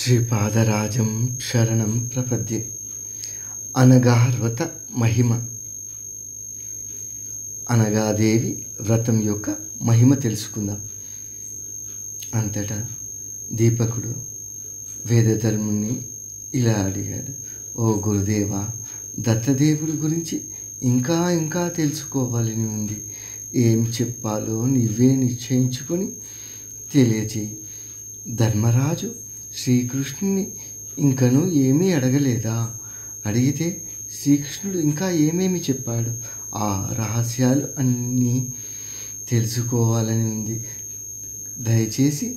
శ్రీపాదరాజం శరణం ప్రపద్యే. అనగార్వత మహిమ. అనగాదేవి వ్రతం యొక్క మహిమ తెలుసుకుందాం. అంతటా దీపకుడు వేదధర్ముని ఇలా అడిగాడు, ఓ గురుదేవా, దత్తదేవుడి గురించి ఇంకా తెలుసుకోవాలని ఉంది. ఏం చెప్పాలో నీవే నిశ్చయించుకొని తెలియచేయి. ధర్మరాజు శ్రీకృష్ణుని ఇంకనూ ఏమీ అడగలేదా? అడిగితే శ్రీకృష్ణుడు ఇంకా ఏమేమి చెప్పాడు? ఆ రహస్యాలు అన్నీ తెలుసుకోవాలని ఉంది, దయచేసి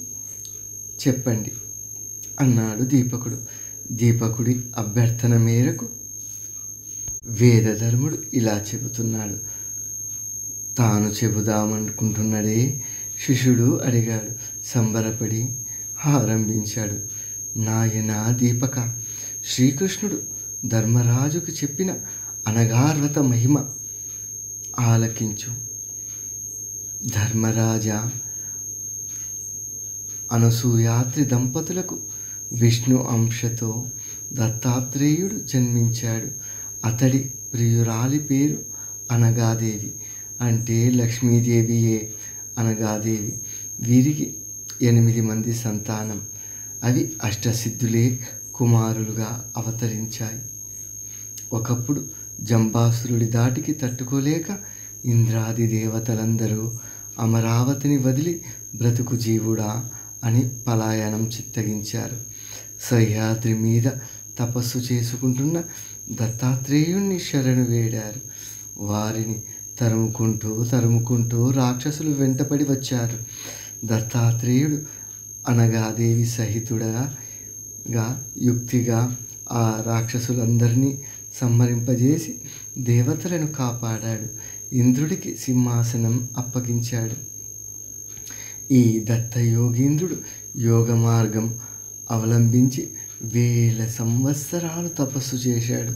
చెప్పండి అన్నాడు దీపకుడు. దీపకుడి అభ్యర్థన మేరకు వేదధర్ముడు ఇలా చెబుతున్నాడు. తాను చెబుదామనుకుంటున్నదే శిష్యుడు అడిగాడు. సంబరపడి ఆరంభించాడు. నాయనా దీపక, శ్రీకృష్ణుడు ధర్మరాజుకు చెప్పిన అనగార్వత మహిమ ఆలకించు. ధర్మరాజా, అనసూయాత్రి దంపతులకు విష్ణు అంశతో దత్తాత్రేయుడు జన్మించాడు. అతడి ప్రియురాలి పేరు అనగాదేవి, అంటే లక్ష్మీదేవియే అనగాదేవి. వీరికి 8 మంది సంతానం. అవి అష్టసిద్ధులే కుమారులుగా అవతరించాయి. ఒకప్పుడు జంబాసురుడి దాటికి తట్టుకోలేక ఇంద్రాది దేవతలందరూ అమరావతిని వదిలి బ్రతుకు జీవుడా అని పలాయనం చిత్తగించారు. సహ్యాద్రి మీద తపస్సు చేసుకుంటున్న దత్తాత్రేయుణ్ణి శరణు వేడారు. వారిని తరుముకుంటూ రాక్షసులు వెంటపడి వచ్చారు. దత్తాత్రేయుడు అనగాదేవి సహితుడగా యుక్తిగా ఆ రాక్షసులందరినీ సంహరింపజేసి దేవతలను కాపాడాడు. ఇంద్రుడికి సింహాసనం అప్పగించాడు. ఈ దత్తయోగీంద్రుడు యోగ మార్గం అవలంబించి 1000 సంవత్సరాలు తపస్సు చేశాడు.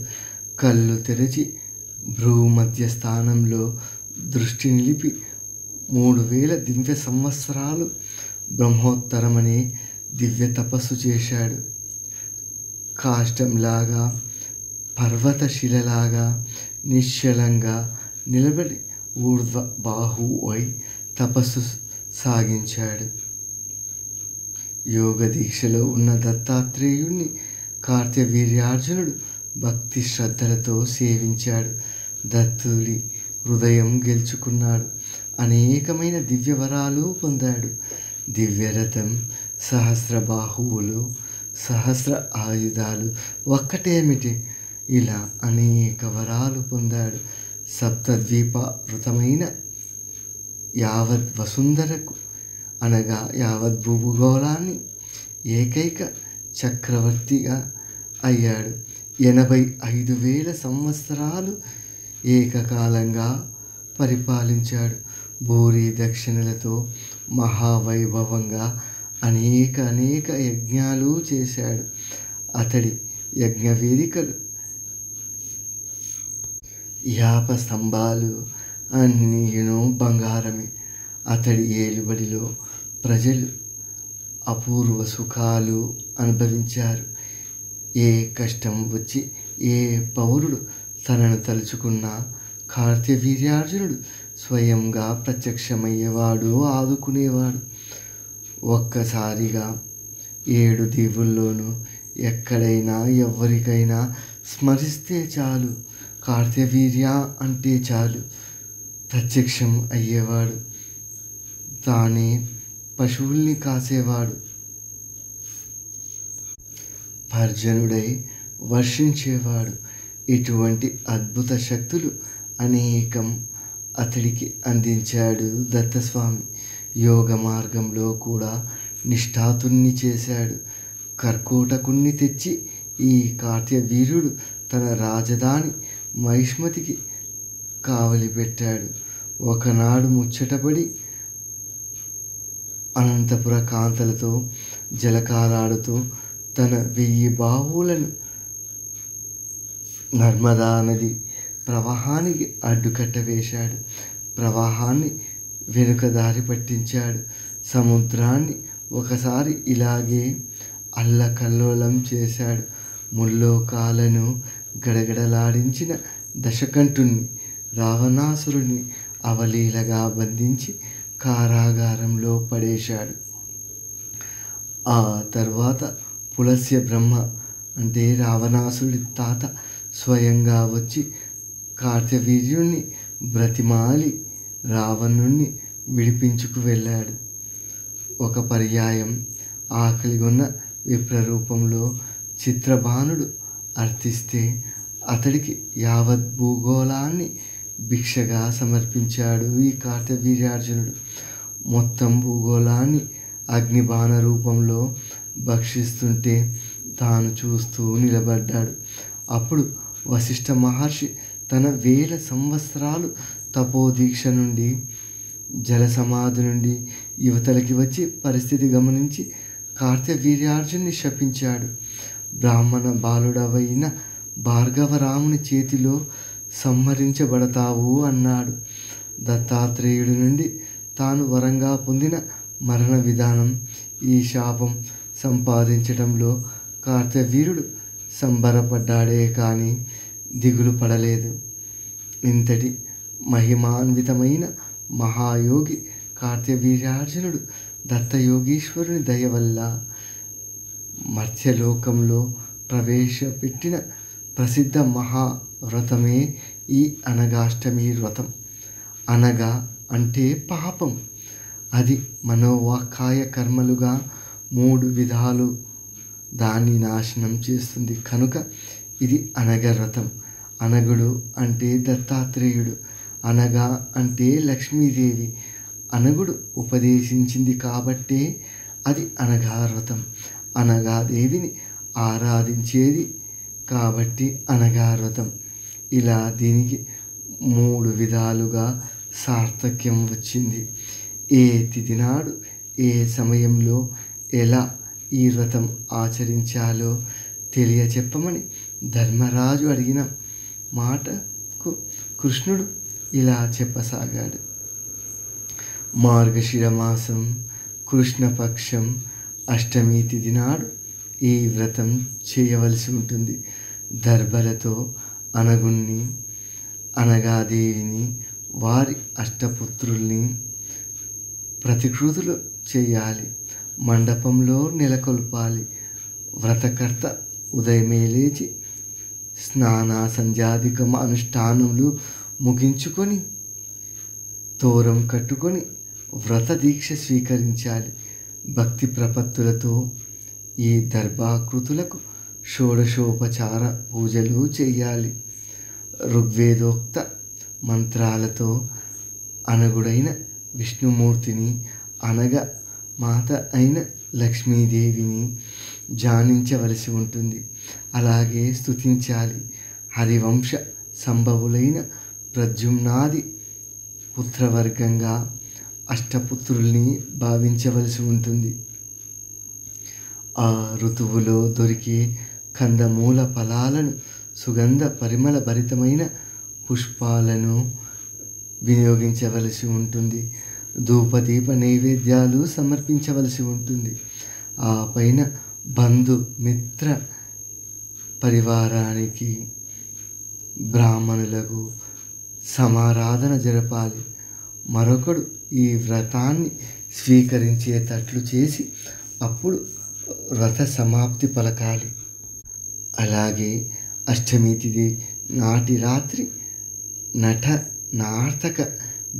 కళ్ళు తెరచి భ్రూమధ్య స్థానంలో దృష్టి నిలిపి 3000 దివ్య సంవత్సరాలు బ్రహ్మోత్తరమనే దివ్య తపస్సు చేశాడు. కాష్టంలాగా పర్వతశిలలాగా నిశ్చలంగా నిలబడి ఊర్ధ్వ బాహు అయి తపస్సు సాగించాడు. యోగ దీక్షలో ఉన్న దత్తాత్రేయుణ్ణి కార్తవీర్యార్జునుడు భక్తి శ్రద్ధలతో సేవించాడు. దత్తుడి హృదయం గెలుచుకున్నాడు. అనేకమైన దివ్యవరాలు పొందాడు. దివ్యరథం, సహస్ర బాహువులు, సహస్ర ఆయుధాలు, ఒక్కటేమిటి, ఇలా అనేక వరాలు పొందాడు. సప్తద్వీపవృతమైన యావత్ వసుంధరకు అనగా యావత్ భూభుగోళాన్ని ఏకైక చక్రవర్తిగా అయ్యాడు. 85,000 సంవత్సరాలు ఏకకాలంగా పరిపాలించాడు. భూరి దక్షిణలతో మహావైభవంగా అనేక యజ్ఞాలు చేశాడు. అతడి యజ్ఞవేదికలు, యాప స్తంభాలు అన్నీను బంగారమే. అతడి ఏలుబడిలో ప్రజలు అపూర్వ సుఖాలు అనుభవించారు. ఏ కష్టం వచ్చి ఏ పౌరుడు తనను తలుచుకున్నా కార్తవీర్యార్జునుడు స్వయంగా ప్రత్యక్షమయ్యేవాడు, ఆదుకునేవాడు. ఒక్కసారిగా 7 దీవుల్లోనూ ఎక్కడైనా ఎవరికైనా స్మరిస్తే చాలు, కార్తవీర్య అంటే చాలు, ప్రత్యక్షం అయ్యేవాడు. తానే పశువుల్ని కాసేవాడు. పర్జనుడై వర్షించేవాడు. ఇటువంటి అద్భుత శక్తులు అనేకం అతడికి అందించాడు దత్తస్వామి. యోగ మార్గంలో కూడా నిష్ఠాతుణ్ణి చేశాడు. కర్కోటకుణ్ణి తెచ్చి ఈ కార్తవీర్యుడు తన రాజధాని మహిష్మతికి కావలి పెట్టాడు. ఒకనాడు ముచ్చటపడి అనంతపుర కాంతలతో జలకాలాడుతూ తన 1000 బాహువులను నర్మదా నది ప్రవాహానికి అడ్డుకట్ట వేశాడు. ప్రవాహాన్ని వెనుక దారి పట్టించాడు. సముద్రాన్ని ఒకసారి ఇలాగే అల్లకల్లోలం చేశాడు. ముల్లోకాలను గడగడలాడించిన దశకంఠుణ్ణి రావణాసురుని అవలీలగా బంధించి కారాగారంలో పడేశాడు. ఆ తర్వాత పులస్య బ్రహ్మ అంటే రావణాసురుడి తాత స్వయంగా వచ్చి కార్తవీర్యుణ్ణి బ్రతిమాలి రావణుణ్ణి విడిపించుకు వెళ్ళాడు. ఒక పర్యాయం ఆకలిగొన్న విప్రరూపంలో చిత్రబాణుడు అర్థిస్తే అతడికి యావత్ భూగోళాన్ని భిక్షగా సమర్పించాడు ఈ కార్తవీర్యార్జునుడు. మొత్తం భూగోళాన్ని అగ్నిబాణ రూపంలో భక్షిస్తుంటే తాను చూస్తూ నిలబడ్డాడు. అప్పుడు వశిష్ఠ మహర్షి తన 1000 సంవత్సరాలు తపోదీక్ష నుండి జల సమాధి నుండి యువతలకి వచ్చి పరిస్థితి గమనించి కార్తవీర్యార్జున్ని శపించాడు. బ్రాహ్మణ బాలుడవైన భార్గవరాముని చేతిలో సంహరించబడతావు అన్నాడు. దత్తాత్రేయుడి నుండి తాను వరంగా పొందిన మరణ విధానం ఈ శాపం సంపాదించడంలో కార్తవీర్యుడు సంబరపడ్డాడే కానీ దిగులు పడలేదు. ఇంతటి మహిమాన్వితమైన మహాయోగి కార్తవీర్యార్జునుడు దత్తయోగీశ్వరుని దయ వల్ల మర్త్యలోకంలో ప్రవేశపెట్టిన ప్రసిద్ధ మహావ్రతమే ఈ అనగాష్టమి వ్రతం. అనగా అంటే పాపం. అది మనోవాక్కాయ కర్మలుగా 3 విధాలు దాన్ని నాశనం చేస్తుంది. కనుక ఇది అనగ వ్రతం. అనగుడు అంటే దత్తాత్రేయుడు, అనగా అంటే లక్ష్మీదేవి. అనగుడు ఉపదేశించింది కాబట్టే అది అనగా వ్రతం. అనగాదేవిని ఆరాధించేది కాబట్టి అనగా వ్రతం. ఇలా దీనికి 3 విధాలుగా సార్థక్యం వచ్చింది. ఏ తిథి నాడు ఏ సమయంలో ఎలా ఈ వ్రతం ఆచరించాలో తెలియచెప్పమని ధర్మరాజు అడిగిన మాటకు కృష్ణుడు ఇలా చెప్పసాగాడు. మార్గశిర మాసం కృష్ణపక్షం అష్టమి తిథి నాడు ఈ వ్రతం చేయవలసి ఉంటుంది. దర్భలతో అనగుణ్ణి అనగాదేవిని వారి అష్టపుత్రుల్ని ప్రతికృతులు చేయాలి. మండపంలో నెలకొల్పాలి. వ్రతకర్త ఉదయమే లేచి స్నాన సంధ్యాధికమ అనుష్ఠానములు ముగించుకొని తోరం కట్టుకొని వ్రత దీక్ష స్వీకరించాలి. భక్తి ప్రపత్తులతో ఈ దర్భాకృతులకు షోడశోపచార పూజలు చేయాలి. ఋగ్వేదోక్త మంత్రాలతో అనగుడైన విష్ణుమూర్తిని అనగ మాత అయిన లక్ష్మీదేవిని ధ్యానించవలసి ఉంటుంది. అలాగే స్తుతించాలి. హరివంశ సంభవులైన ప్రద్యుమ్నాది పుత్రవర్గంగా అష్టపుత్రుల్ని భావించవలసి ఉంటుంది. ఆ ఋతువులో దొరికే కందమూల ఫలాలను, సుగంధ పరిమళ భరితమైన పుష్పాలను వినియోగించవలసి ఉంటుంది. ధూపదీప నైవేద్యాలు సమర్పించవలసి ఉంటుంది. ఆ పైన బంధు మిత్ర పరివారానికి బ్రాహ్మణులకు సమారాధన జరపాలి. మరొకడు ఈ వ్రతాన్ని స్వీకరించేటట్లు చేసి అప్పుడు వ్రత సమాప్తి పలకాలి. అలాగే అష్టమి తిథి నాటి రాత్రి నట నాటక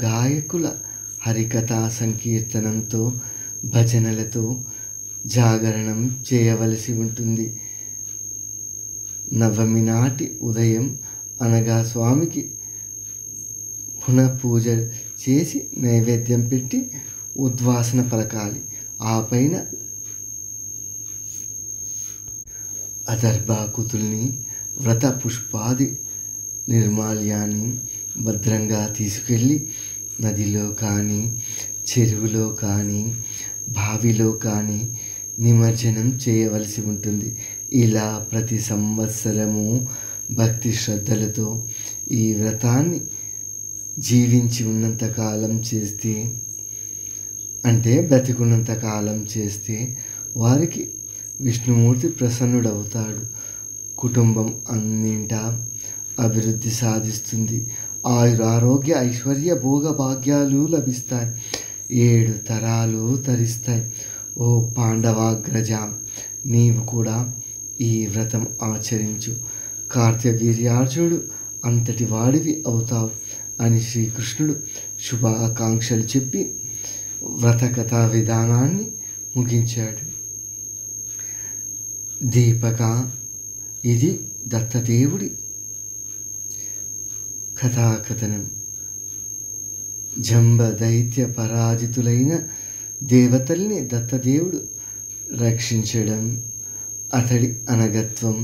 గాయకుల హరికథా సంకీర్తనంతో భజనలతో జాగరణం చేయవలసి ఉంటుంది. నవమి నాటి ఉదయం అనగా స్వామికి పునఃపూజ చేసి నైవేద్యం పెట్టి ఉద్వాసన పలకాలి. ఆ పైన అదర్భాకుతుల్ని వ్రత పుష్పాది నిర్మాల్యాన్ని భద్రంగా తీసుకెళ్ళి నదిలో కానీ చెరువులో కానీ బావిలో కానీ నిమజ్జనం చేయవలసి ఉంటుంది. ఇలా ప్రతి సంవత్సరము భక్తి శ్రద్ధలతో ఈ వ్రతాన్ని జీవించి ఉన్నంతకాలం చేస్తే, అంటే బ్రతికున్నంతకాలం చేస్తే వారికి విష్ణుమూర్తి ప్రసన్నుడవుతాడు. కుటుంబం అన్నింటా అభివృద్ధి సాధిస్తుంది. ఆరోగ్య ఐశ్వర్య భోగ భాగ్యాలు లభిస్తాయి. 7 తరాలు తరిస్తాయి. ఓ పాండవాగ్రజ, నీవు కూడా ఈ వ్రతం ఆచరించు. కార్తవీర్యార్జునుడు అంతటి వాడివి అవుతావు అని శ్రీకృష్ణుడు శుభాకాంక్షలు చెప్పి వ్రత కథా విధానాన్ని ముగించాడు. దీపక, ఇది దత్తదేవుడి కథాకథనం. జంబ దైత్య పరాజితులైన దేవతల్ని దత్తదేవుడు రక్షించడం, అతడి అనగత్వం,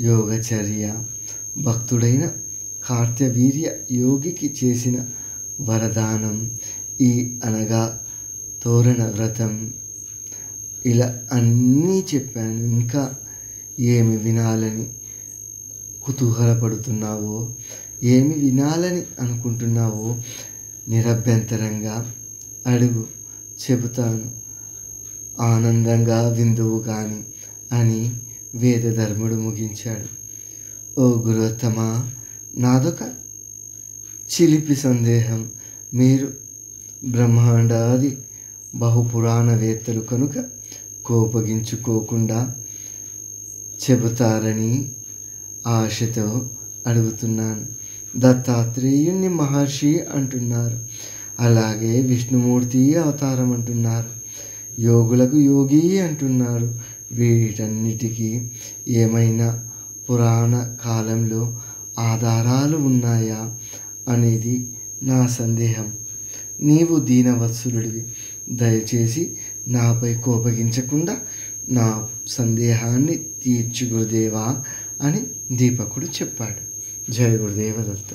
యోగచర్య, భక్తుడైన కార్తవీర్య యోగికి చేసిన వరదానం, ఈ అనగా తోరణ వ్రతం, ఇలా అన్నీ చెప్పాను. ఇంకా ఏమి వినాలని కుతూహలపడుతున్నావో, ఏమి వినాలని అనుకుంటున్నావో నిరభ్యంతరంగా అడుగు, చెబుతాను. ఆనందంగా విందువు కానీ అని వేదధర్ముడు ముగించాడు. ఓ గురోత్తమ, నాదొక చిలిపి సందేహం. మీరు బ్రహ్మాండాది బహుపురాణవేత్తలు కనుక కోపగించుకోకుండా చెబుతారని ఆశతో అడుగుతున్నాను. దత్తాత్రేయుణ్ణి మహర్షి అంటున్నారు, అలాగే విష్ణుమూర్తి అవతారం అంటున్నారు, యోగులకు యోగి అంటున్నారు. వీటన్నిటికీ ఏమైనా పురాణ కాలంలో ఆధారాలు ఉన్నాయా అనేది నా సందేహం. నీవు దీనవత్సలుడివి, దయచేసి నాపై కోపగించకుండా నా సందేహాన్ని తీర్చు గురుదేవా అని దీపకుడు చెప్పాడు. జయ గురుదేవ దత్త.